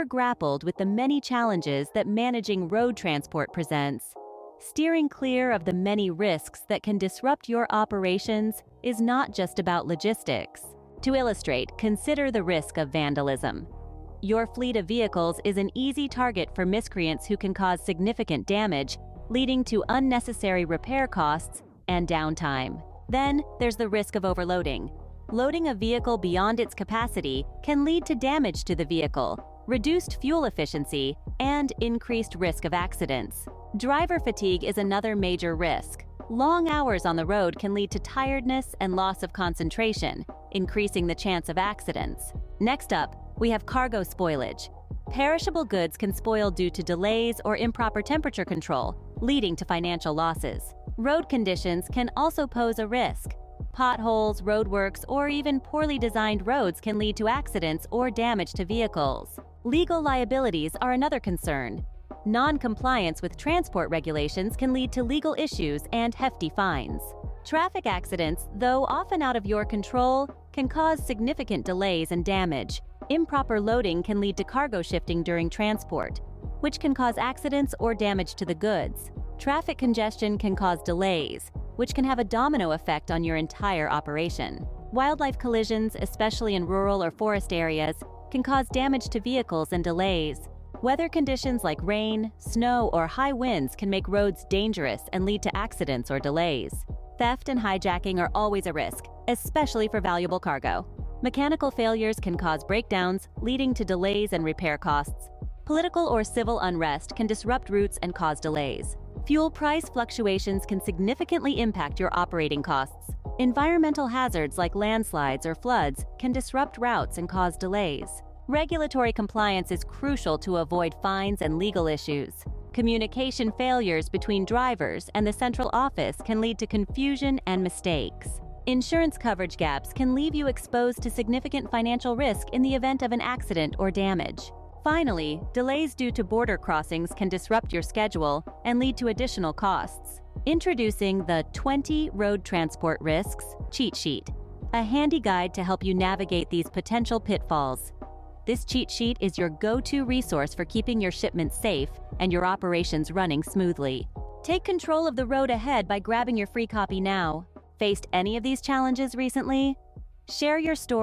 grappled with the many challenges that managing road transport presents. Steering clear of the many risks that can disrupt your operations is not just about logistics. To illustrate, consider the risk of vandalism. Your fleet of vehicles is an easy target for miscreants who can cause significant damage, leading to unnecessary repair costs and downtime. Then, there's the risk of overloading. Loading a vehicle beyond its capacity can lead to damage to the vehicle, reduced fuel efficiency, and increased risk of accidents. Driver fatigue is another major risk. Long hours on the road can lead to tiredness and loss of concentration, increasing the chance of accidents. Next up, we have cargo spoilage. Perishable goods can spoil due to delays or improper temperature control, leading to financial losses. Road conditions can also pose a risk. Potholes, roadworks, or even poorly designed roads can lead to accidents or damage to vehicles. Legal liabilities are another concern. Non-compliance with transport regulations can lead to legal issues and hefty fines. Traffic accidents, though often out of your control, can cause significant delays and damage. Improper loading can lead to cargo shifting during transport, which can cause accidents or damage to the goods. Traffic congestion can cause delays, which can have a domino effect on your entire operation. Wildlife collisions, especially in rural or forest areas, can cause damage to vehicles and delays. Weather conditions like rain, snow, or high winds can make roads dangerous and lead to accidents or delays. Theft and hijacking are always a risk, especially for valuable cargo. Mechanical failures can cause breakdowns, leading to delays and repair costs. Political or civil unrest can disrupt routes and cause delays. Fuel price fluctuations can significantly impact your operating costs. Environmental hazards like landslides or floods can disrupt routes and cause delays. Regulatory compliance is crucial to avoid fines and legal issues. Communication failures between drivers and the central office can lead to confusion and mistakes. Insurance coverage gaps can leave you exposed to significant financial risk in the event of an accident or damage. Finally, delays due to border crossings can disrupt your schedule and lead to additional costs. Introducing the 20 Road Transport Risks Cheat Sheet, a handy guide to help you navigate these potential pitfalls. This cheat sheet is your go-to resource for keeping your shipments safe and your operations running smoothly. Take control of the road ahead by grabbing your free copy now. Faced any of these challenges recently? Share your story